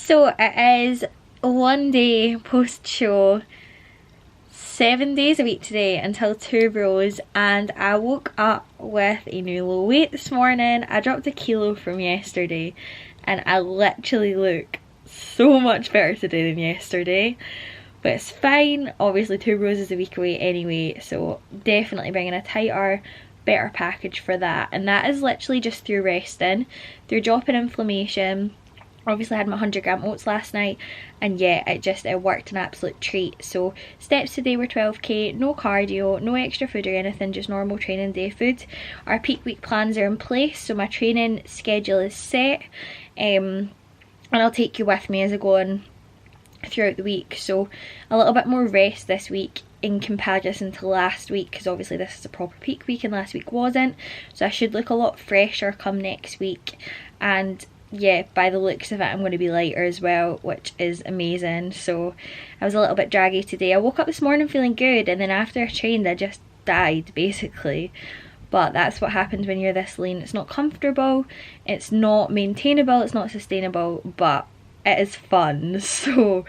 So it is one day post show, 7 days a week today until two bros, and I woke up with a new low weight this morning. I dropped a kilo from yesterday and I literally look so much better today than yesterday, but it's fine. Obviously two bros is a week away anyway, so definitely bringing a tighter, better package for that, and that is literally just through resting, through dropping inflammation. Obviously I had my 100g oats last night, and yeah, it worked an absolute treat. So steps today were 12k, no cardio, no extra food or anything, just normal training day food. Our peak week plans are in place, so my training schedule is set, and I'll take you with me as I go on throughout the week. So a little bit more rest this week in comparison to last week, because obviously this is a proper peak week and last week wasn't, so I should look a lot fresher come next week. And yeah, by the looks of it I'm going to be lighter as well, which is amazing. So I was a little bit draggy today. I woke up this morning feeling good, and then after I trained I just died basically. But that's what happens when you're this lean. It's not comfortable, it's not maintainable, it's not sustainable, but it is fun. So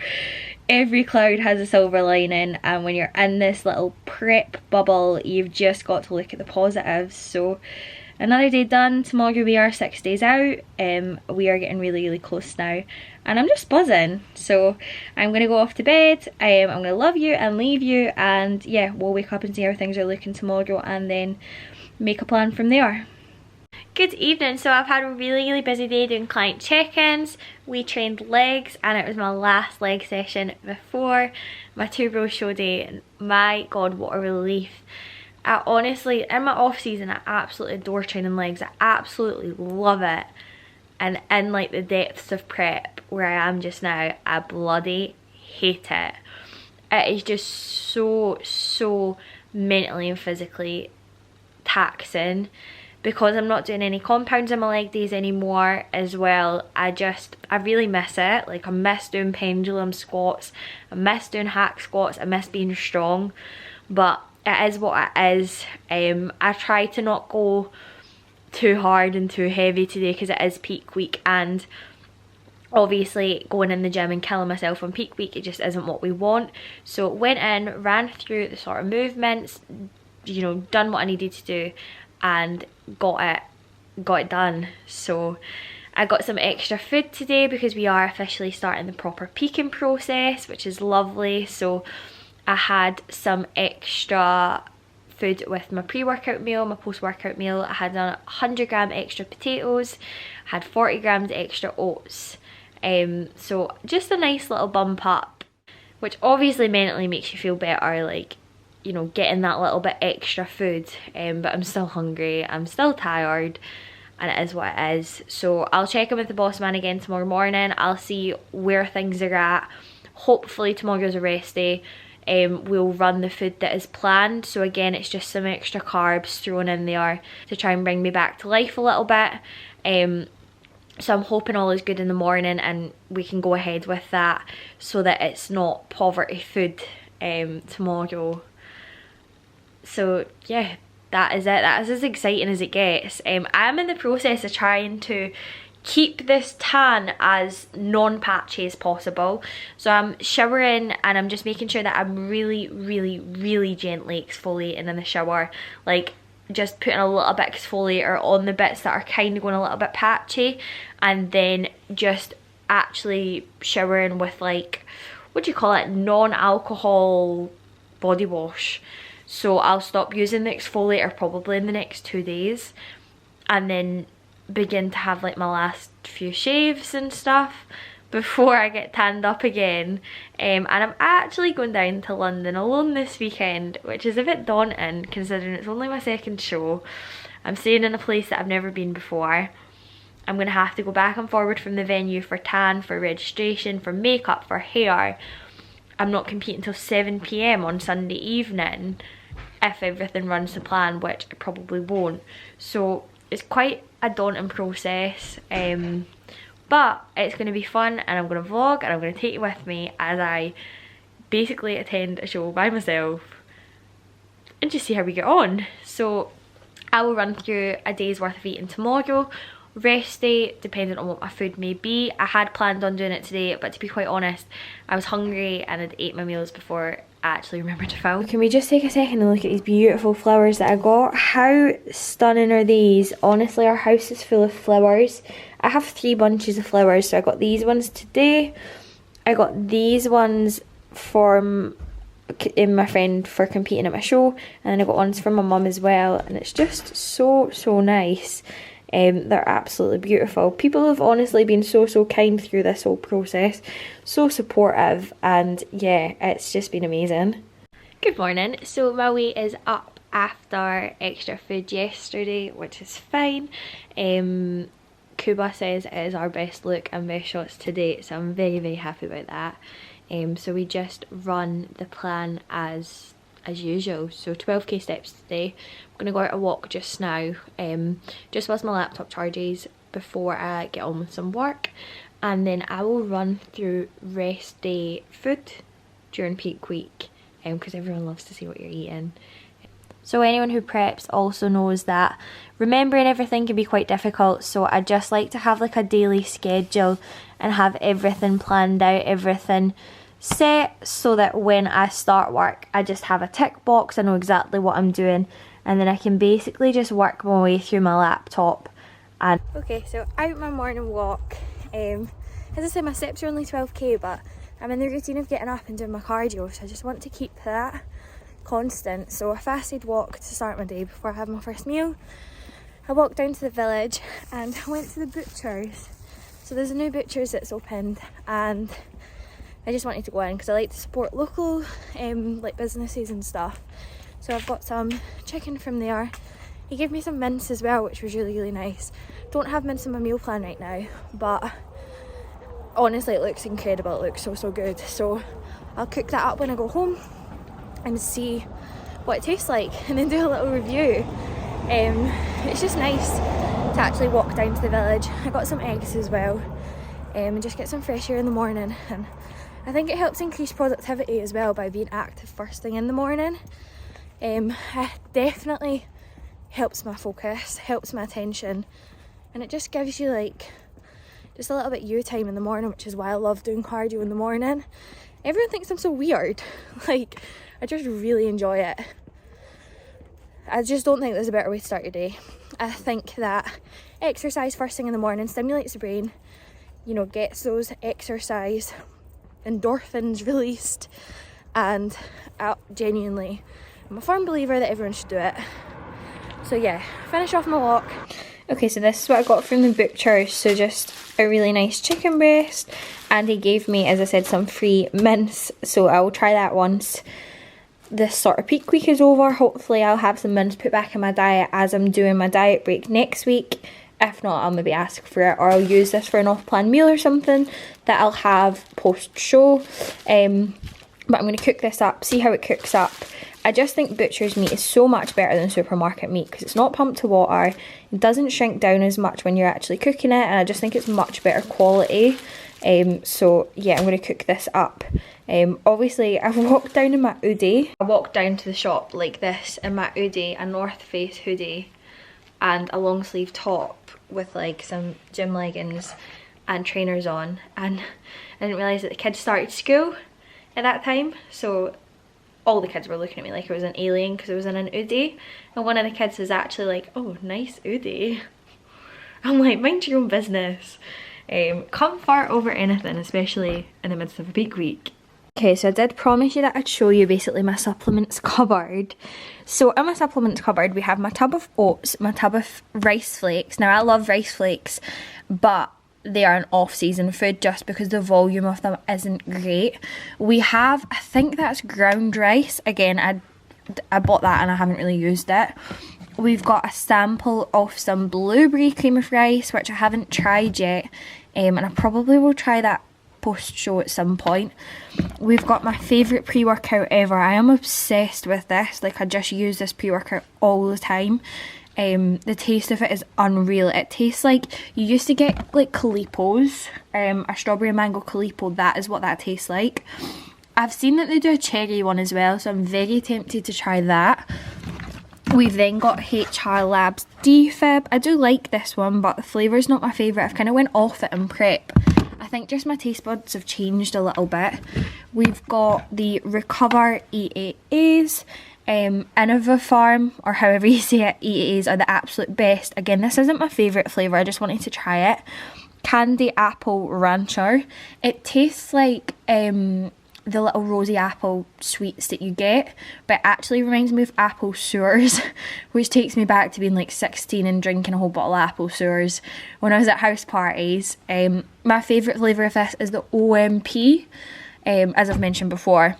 every cloud has a silver lining, and when you're in this little prep bubble you've just got to look at the positives. So another day done. Tomorrow we are 6 days out. We are getting really close now, and I'm just buzzing. So I'm gonna go off to bed. I'm gonna love you and leave you, and yeah, we'll wake up and see how things are looking tomorrow and then make a plan from there. Good evening. So I've had a really busy day doing client check-ins. We trained legs, and it was my last leg session before my two bro show day, and my god, what a relief. I honestly, in my off season, I absolutely adore training legs. I absolutely love it. And in like the depths of prep where I am just now, I bloody hate it. It is just so mentally and physically taxing, because I'm not doing any compounds in my leg days anymore as well. I really miss it. Like, I miss doing pendulum squats, I miss doing hack squats, I miss being strong, but it is what it is. I try to not go too hard and too heavy today because it is peak week, and obviously going in the gym and killing myself on peak week, it just isn't what we want. So went in, ran through the sort of movements, you know, done what I needed to do, and got it done. So I got some extra food today because we are officially starting the proper peaking process, which is lovely. So I had some extra food with my pre-workout meal, my post-workout meal. I had 100g extra potatoes, had 40g extra oats. So just a nice little bump up, which obviously mentally makes you feel better, like, you know, getting that little bit extra food. But I'm still hungry, I'm still tired, and it is what it is. So I'll check in with the boss man again tomorrow morning. I'll see where things are at. Hopefully tomorrow's a rest day. We'll run the food that is planned. So again, it's just some extra carbs thrown in there to try and bring me back to life a little bit. So I'm hoping all is good in the morning and we can go ahead with that, so that it's not poverty food tomorrow. So yeah, that is it. That is as exciting as it gets. I'm in the process of trying to keep this tan as non-patchy as possible. So I'm showering and I'm just making sure that I'm really gently exfoliating in the shower, like just putting a little bit exfoliator on the bits that are kind of going a little bit patchy, and then just actually showering with, like, what do you call it, non-alcohol body wash. So I'll stop using the exfoliator probably in the next 2 days, and then begin to have like my last few shaves and stuff before I get tanned up again. And I'm actually going down to London alone this weekend, which is a bit daunting considering it's only my second show. I'm staying in a place that I've never been before. I'm gonna have to go back and forward from the venue for tan, for registration, for makeup, for hair. I'm not competing until 7 PM on Sunday evening if everything runs to plan, which it probably won't. So it's quite a daunting process, but it's going to be fun, and I'm going to vlog and I'm going to take you with me as I basically attend a show by myself and just see how we get on. So I will run through a day's worth of eating tomorrow, rest day depending on what my food may be. I had planned on doing it today, but to be quite honest, I was hungry and I'd ate my meals before I actually remembered to film. Can we just take a second and look at these beautiful flowers that I got? How stunning are these? Honestly, our house is full of flowers. I have 3 bunches of flowers, so I got these ones today. I got these ones from my friend for competing at my show, and then I got ones from my mum as well, and it's just so nice. They're absolutely beautiful. People have honestly been so kind through this whole process, so supportive, and yeah, it's just been amazing. Good morning. So my weight is up after extra food yesterday, which is fine. Kuba says it is our best look and best shots to date, so I'm very happy about that. So we just run the plan as usual. So 12k steps today. I'm gonna go out a walk just now, just whilst my laptop charges before I get on with some work, and then I will run through rest day food during peak week, because everyone loves to see what you're eating. So anyone who preps also knows that remembering everything can be quite difficult, so I just like to have like a daily schedule and have everything planned out, everything set, so that when I start work I just have a tick box, I know exactly what I'm doing, and then I can basically just work my way through my laptop. And okay, so out my morning walk. As I said, my steps are only 12k, but I'm in the routine of getting up and doing my cardio, so I just want to keep that constant. So a fasted walk to start my day before I have my first meal. I walked down to the village and I went to the butcher's. So there's a new butcher's that's opened, and I just wanted to go in because I like to support local like businesses and stuff. So I've got some chicken from there. He gave me some mince as well, which was really nice. Don't have mince in my meal plan right now, but honestly it looks incredible. It looks so good. So I'll cook that up when I go home and see what it tastes like, and then do a little review. It's just nice to actually walk down to the village. I got some eggs as well, and just get some fresh air in the morning, and I think it helps increase productivity as well by being active first thing in the morning. It definitely helps my focus, helps my attention, and it just gives you like just a little bit you time in the morning, which is why I love doing cardio in the morning. Everyone thinks I'm so weird. Like, I just really enjoy it. I just don't think there's a better way to start your day. I think that exercise first thing in the morning stimulates the brain, you know, gets those exercise endorphins released, and genuinely I'm a firm believer that everyone should do it. So yeah, finish off my walk. Okay, so this is what I got from the butcher. So just a really nice chicken breast, and he gave me, as I said, some free mince, so I will try that once this sort of peak week is over. Hopefully I'll have some mince put back in my diet as I'm doing my diet break next week. If not, I'll maybe ask for it, or I'll use this for an off-plan meal or something that I'll have post-show. But I'm going to cook this up, see how it cooks up. I just think butcher's meat is so much better than supermarket meat because it's not pumped to water, it doesn't shrink down as much when you're actually cooking it, and I just think it's much better quality. So yeah, I'm going to cook this up. Obviously I've walked down in my hoodie. I walked down to the shop like this in my hoodie, a North Face hoodie and a long sleeve top with like some gym leggings and trainers on, and I didn't realise that the kids started school at that time, so all the kids were looking at me like I was an alien because I was in an hoodie, and one of the kids was actually like, "Oh, nice hoodie." I'm like, mind your own business. Comfort over anything, especially in the midst of a peak week. Okay, so I did promise you that I'd show you basically my supplements cupboard. So in my supplements cupboard we have my tub of oats, my tub of rice flakes. Now I love rice flakes, but they are an off-season food just because the volume of them isn't great. We have, I think that's ground rice. Again, I bought that and I haven't really used it. We've got a sample of some blueberry cream of rice, which I haven't tried yet, and I probably will try that post-show at some point. We've got my favourite pre-workout ever. I am obsessed with this. Like, I just use this pre-workout all the time. The taste of it is unreal. It tastes like, you used to get like Calipos, a strawberry mango Calipo. That is what that tastes like. I've seen that they do a cherry one as well, so I'm very tempted to try that. We've then got HR Labs Defib. I do like this one, but the flavour's not my favourite. I've kind of went off it in prep. I think just my taste buds have changed a little bit. We've got the Recover EAAs. Innovafarm, or however you say it, EAAs are the absolute best. Again, this isn't my favourite flavour, I just wanted to try it. Candy Apple Rancher. It tastes like the little rosy apple sweets that you get, but it actually reminds me of apple sewers, which takes me back to being like 16 and drinking a whole bottle of apple sewers when I was at house parties. My favourite flavour of this is the OMP, as I've mentioned before.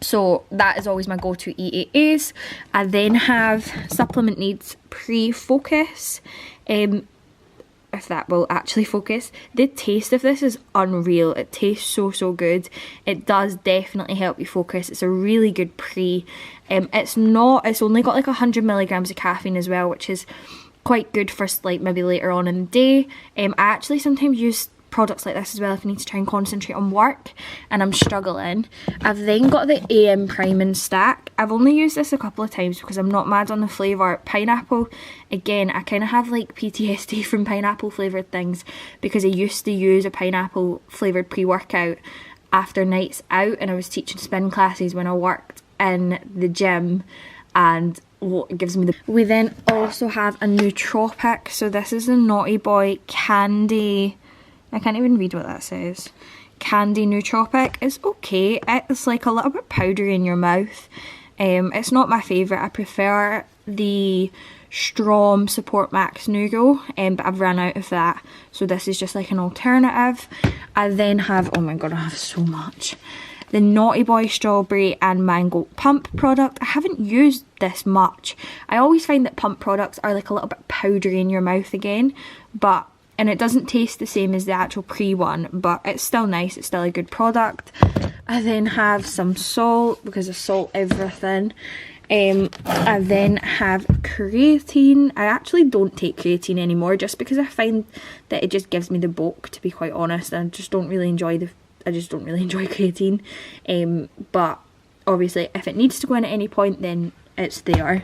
So that is always my go-to EAAs. I then have Supplement Needs Pre-Focus, if that will actually focus. The taste of this is unreal. It tastes so good. It does definitely help you focus. It's a really good pre. It's only got like 100 milligrams of caffeine as well, which is quite good for like maybe later on in the day. I actually sometimes use products like this as well if I need to try and concentrate on work and I'm struggling. I've then got the AM Priming Stack. I've only used this a couple of times because I'm not mad on the flavour. Pineapple, again, I kind of have like PTSD from pineapple flavoured things because I used to use a pineapple flavoured pre-workout after nights out, and I was teaching spin classes when I worked in the gym, and what gives me the... We then also have a nootropic. So this is a Naughty Boy Candy... I can't even read what that says. Candy Nootropic. It's okay. It's like a little bit powdery in your mouth. It's not my favourite. I prefer the Strom Support Max Nugo, but I've run out of that. So this is just like an alternative. I then have, oh my god, I have so much. The Naughty Boy Strawberry and Mango Pump product. I haven't used this much. I always find that pump products are like a little bit powdery in your mouth again, and it doesn't taste the same as the actual pre one, but it's still nice, it's still a good product. I then have some salt, because I salt everything. I then have creatine. I actually don't take creatine anymore just because I find that it just gives me the bulk, to be quite honest. I just don't really enjoy creatine. But obviously if it needs to go in at any point, then it's there.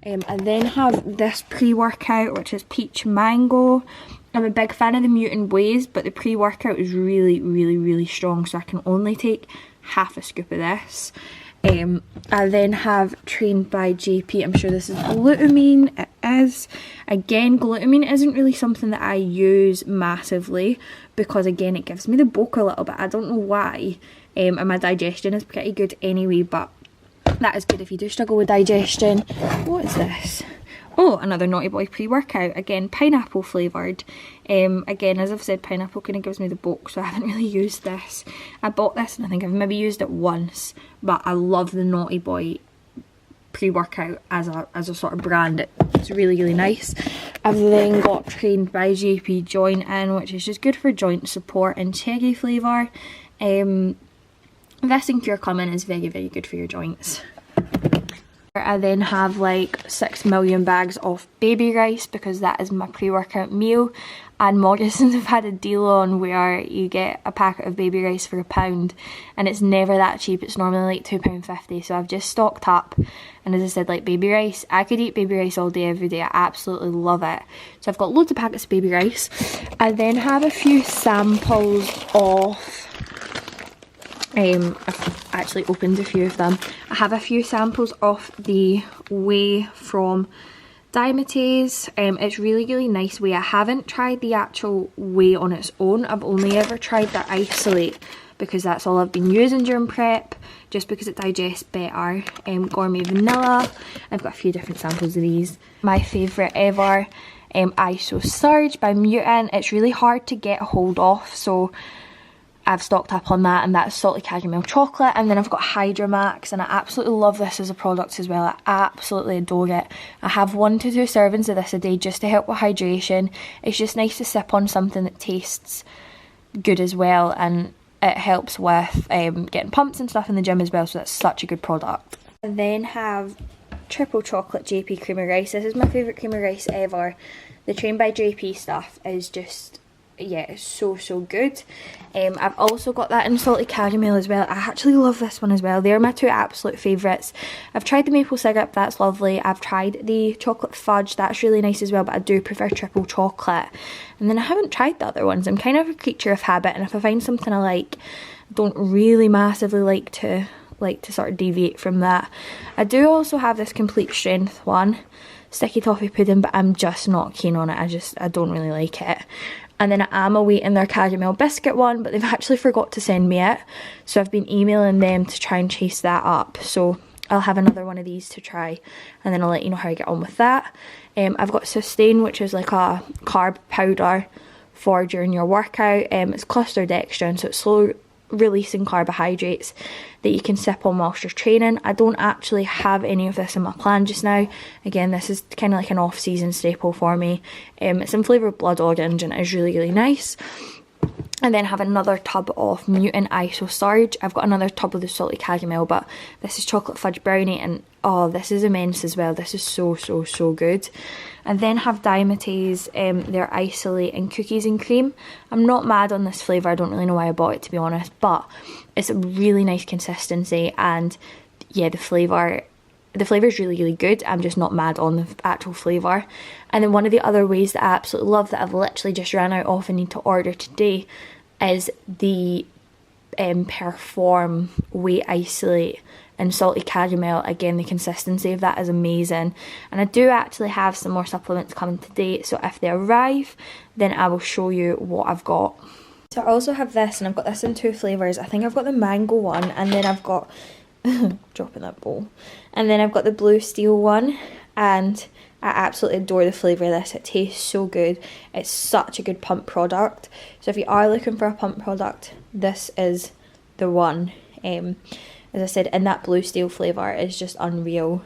I then have this pre-workout, which is Peach Mango. I'm a big fan of the Mutant Ways, but the pre-workout is really strong, so I can only take half a scoop of this. I then have Trained by JP. I'm sure this is glutamine. It is. Again, glutamine isn't really something that I use massively because, again, it gives me the bulk a little bit. I don't know why. And my digestion is pretty good anyway, but that is good if you do struggle with digestion. What is this? Oh, another Naughty Boy pre-workout. Again, pineapple flavoured. Again, as I've said, pineapple kind of gives me the bulk, so I haven't really used this. I bought this and I think I've maybe used it once, but I love the Naughty Boy pre-workout as a sort of brand. It's really nice. I've then got Trained by JP Joint In, which is just good for joint support, and cherry flavour. This and Curcumin is very good for your joints. I then have like 6 million bags of baby rice because that is my pre-workout meal, and Morrison's have had a deal on where you get a packet of baby rice for £1 and it's never that cheap. It's normally like £2.50, so I've just stocked up. And as I said, like baby rice, I could eat baby rice all day every day. I absolutely love it. So I've got loads of packets of baby rice. I then have a few samples of I've actually opened a few of them. I have a few samples of the whey from Dimetase. It's really nice whey. I haven't tried the actual whey on its own. I've only ever tried the isolate because that's all I've been using during prep, just because it digests better. Gourmet Vanilla. I've got a few different samples of these. My favourite ever, ISO Surge by Mutant. It's really hard to get a hold of, so I've stocked up on that, and that's salty caramel chocolate. And then I've got Hydromax, and I absolutely love this as a product as well. I absolutely adore it. I have 1 to 2 servings of this a day just to help with hydration. It's just nice to sip on something that tastes good as well, and it helps with getting pumps and stuff in the gym as well, so that's such a good product. I then have Triple Chocolate JP Creamy Rice. This is my favourite creamy rice ever. The Trained by JP stuff is just... yeah, it's so good. I've also got that in salted caramel as well. I actually love this one as well. They're my two absolute favourites. I've tried the maple syrup, that's lovely. I've tried the chocolate fudge, that's really nice as well, but I do prefer triple chocolate. And then I haven't tried the other ones. I'm kind of a creature of habit, and if I find something I like, I don't really massively like to sort of deviate from that. I do also have this complete strength one, sticky toffee pudding, but I'm just not keen on it. I don't really like it. And then I am awaiting their caramel biscuit one, but they've actually forgot to send me it, so I've been emailing them to try and chase that up. So I'll have another one of these to try, and then I'll let you know how I get on with that. I've got Sustain, which is like a carb powder for during your workout. It's cluster dextrin, so it's slow releasing carbohydrates that you can sip on whilst you're training. I don't actually have any of this in my plan just now. Again, this is kind of like an off-season staple for me. It's in flavour of blood orange and it is really nice. And then have another tub of Mutant ISO Surge. I've got another tub of the salted caramel, but this is chocolate fudge brownie, and oh, this is immense as well. This is so good. And then have Dimetase, their isolate and cookies and cream. I'm not mad on this flavour. I don't really know why I bought it, to be honest, but it's a really nice consistency, and yeah, the flavour is really good. I'm just not mad on the actual flavour. And then one of the other ways that I absolutely love that I've literally just ran out of and need to order today is the Perform Weight Isolate and salted caramel. Again, the consistency of that is amazing, and I do actually have some more supplements coming today, so if they arrive then I will show you what I've got. So I also have this, and I've got this in two flavours. I think I've got the mango one, and then I've got dropping that bowl, and then I've got the blue steel one, and I absolutely adore the flavour of this. It tastes so good. It's such a good pump product, so if you are looking for a pump product, this is the one. As I said, and that blue steel flavour is just unreal.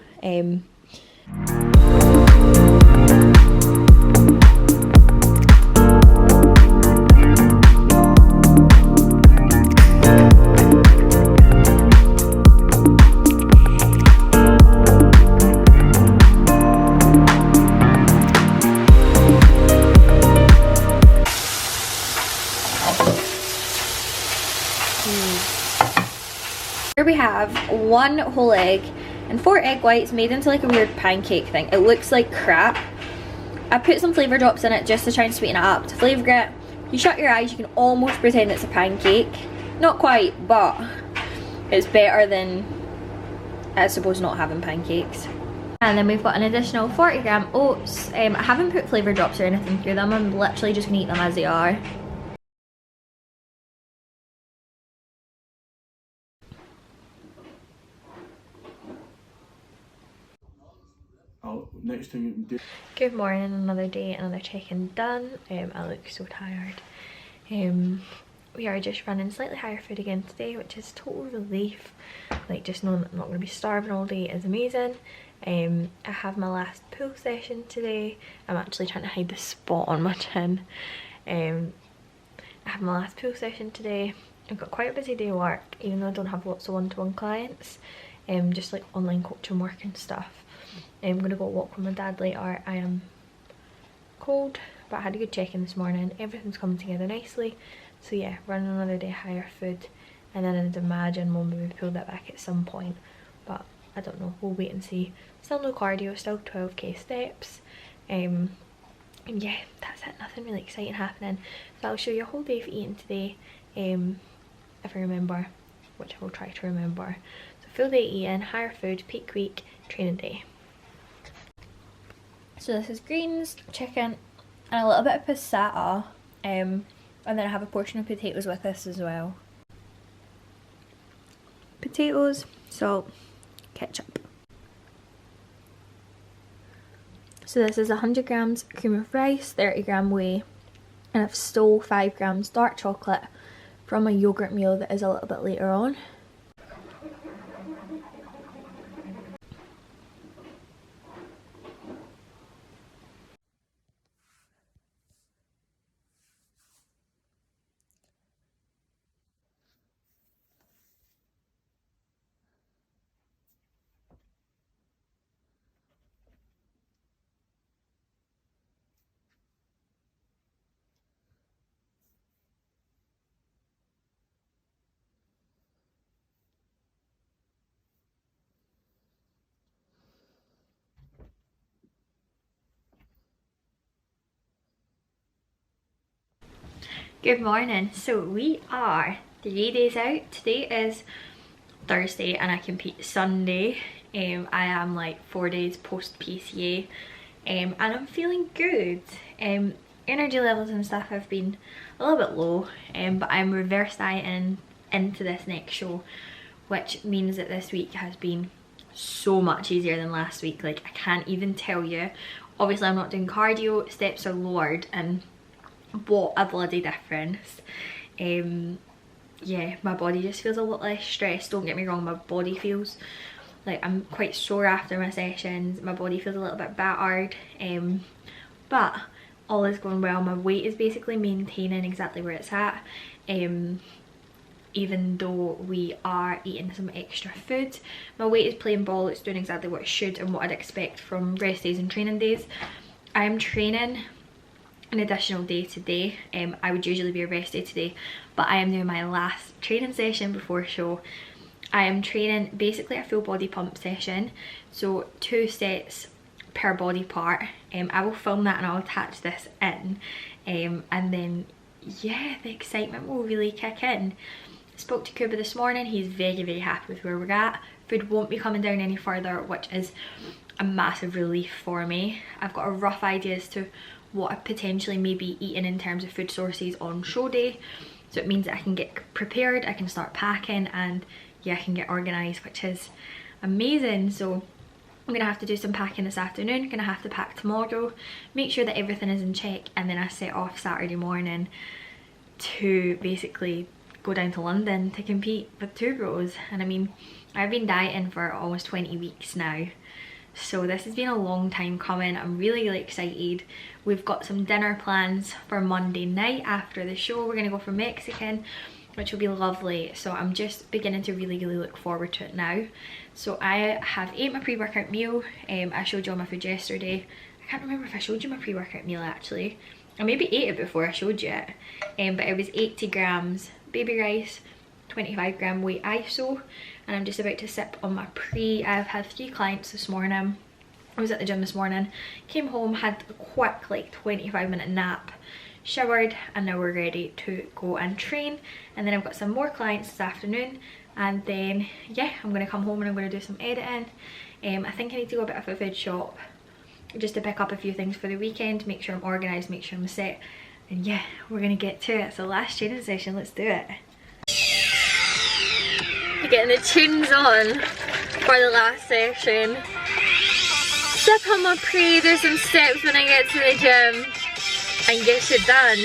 Here we have one whole egg and 4 egg whites made into like a weird pancake thing. It looks like crap. I put some flavour drops in it just to try and sweeten it up. To flavour it, you shut your eyes, you can almost pretend it's a pancake. Not quite, but it's better than, I suppose, not having pancakes. And then we've got an additional 40 gram oats. I haven't put flavour drops or anything through them. I'm literally just going to eat them as they are. Next thing you can do. Good morning, another day, another check-in done. I look so tired. We are just running slightly higher food again today, which is total relief. Like, just knowing that I'm not going to be starving all day is amazing. I have my last pool session today. I'm actually trying to hide the spot on my chin. I have my last pool session today. I've got quite a busy day of work, even though I don't have lots of one-to-one clients. Just like online coaching work and stuff. I'm going to go walk with my dad later. I am cold, but I had a good check-in this morning. Everything's coming together nicely. So yeah, running another day higher food, and then I'd imagine we'll maybe pull that back at some point, but I don't know, we'll wait and see. Still no cardio, still 12k steps. And yeah, that's it, nothing really exciting happening. So I'll show you a whole day of eating today, if I remember, which I will try to remember. So full day eating, higher food, peak week, training day. So this is greens, chicken, and a little bit of passata, and then I have a portion of potatoes with this as well. Potatoes, salt, ketchup. So this is 100 grams cream of rice, 30 gram whey, and I've stole 5 grams dark chocolate from a yogurt meal that is a little bit later on. Good morning. So we are 3 days out. Today is Thursday and I compete Sunday. I am like 4 days post PCA and I'm feeling good. Energy levels and stuff have been a little bit low, but I'm reverse dieting into this next show, which means that this week has been so much easier than last week. Like, I can't even tell you. Obviously I'm not doing cardio, steps are lowered, and what a bloody difference. Yeah, my body just feels a lot less stressed. Don't get me wrong, my body feels like I'm quite sore after my sessions. My body feels a little bit battered, but all is going well. My weight is basically maintaining exactly where it's at, even though we are eating some extra food. My weight is playing ball. It's doing exactly what it should and what I'd expect from rest days and training days. I am training an additional day today. I would usually be a rest day today, but I am doing my last training session before show. I am training basically a full body pump session, so 2 sets per body part. I will film that and I'll attach this in, and then yeah, the excitement will really kick in. Spoke to Kuba this morning. He's very happy with where we're at. Food won't be coming down any further, which is a massive relief for me. I've got a rough idea as to what I potentially may be eating in terms of food sources on show day, so it means that I can get prepared, I can start packing, and yeah, I can get organised, which is amazing. So I'm gonna have to do some packing this afternoon, gonna have to pack tomorrow, make sure that everything is in check, and then I set off Saturday morning to basically go down to London to compete with Two Bros. And I mean, I've been dieting for almost 20 weeks now, so this has been a long time coming. I'm really excited. We've got some dinner plans for Monday night after the show. We're gonna go for Mexican, which will be lovely. So I'm just beginning to really look forward to it now. So I have ate my pre-workout meal. I showed you all my food yesterday. I can't remember if I showed you my pre-workout meal actually. I maybe ate it before I showed you it. But it was 80 grams baby rice, 25 gram whey iso, and I'm just about to sip on my pre. I've had 3 clients this morning. I was at the gym this morning, came home, had a quick like 25-minute nap, showered, and now we're ready to go and train. And then I've got some more clients this afternoon, and then yeah, I'm gonna come home and I'm gonna do some editing. I think I need to go a bit of a food shop just to pick up a few things for the weekend, make sure I'm organised, make sure I'm set, and yeah, we're gonna get to it. So last training session, let's do it. Getting the tunes on for the last session. Sip on my pre, do some steps when I get to the gym, and get shit done.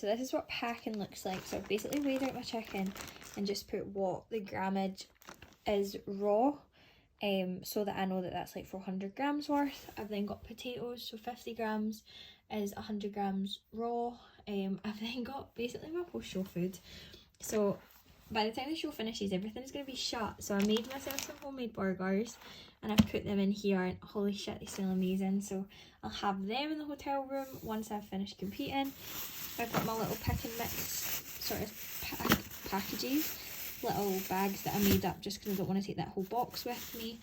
This is what packing looks like. So I've basically weighed out my chicken and just put what the grammage is raw, so that I know that that's like 400 grams worth. I've then got potatoes, so 50 grams is 100 grams raw. I've then got basically my post-show food. So by the time the show finishes, everything's going to be shut. So I made myself some homemade burgers and I've put them in here, and holy shit, they smell amazing. So I'll have them in the hotel room once I've finished competing. I've got my little pick and mix sort of packages, little bags that I made up just because I don't want to take that whole box with me.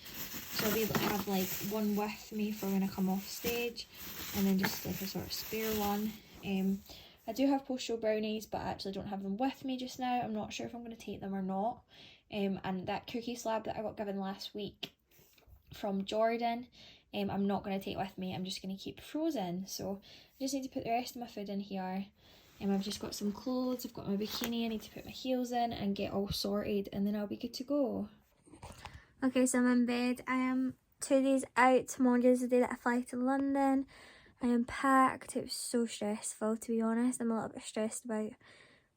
So I'll be able to have like one with me for when I come off stage, and then just like a sort of spare one. I do have post-show brownies, but I actually don't have them with me just now. I'm not sure if I'm going to take them or not. And that cookie slab that I got given last week from Jordan, I'm not going to take with me. I'm just going to keep frozen. So I just need to put the rest of my food in here. I've just got some clothes. I've got my bikini. I need to put my heels in and get all sorted, and then I'll be good to go. Okay, so I'm in bed. I am 2 days out. Tomorrow is the day that I fly to London. I am packed. It was so stressful, to be honest. I'm a little bit stressed about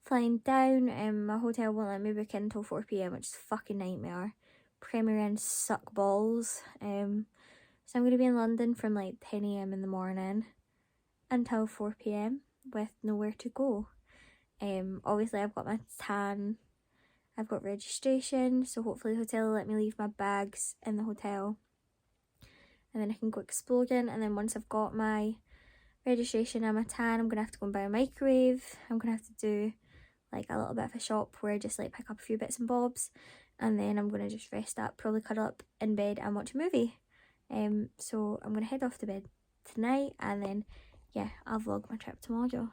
flying down. My hotel won't let me book in until 4 p.m, which is a fucking nightmare. Premier Inn suck balls. So I'm going to be in London from like 10 a.m. in the morning until 4 p.m. with nowhere to go. Obviously I've got my tan. I've got registration, so hopefully the hotel will let me leave my bags in the hotel. And then I can go exploring, and then once I've got my registration and my tan, I'm going to have to go and buy a microwave. I'm going to have to do like a little bit of a shop where I just like pick up a few bits and bobs, and then I'm going to just rest up, probably cuddle up in bed and watch a movie. So I'm going to head off to bed tonight, and then yeah, I'll vlog my trip tomorrow.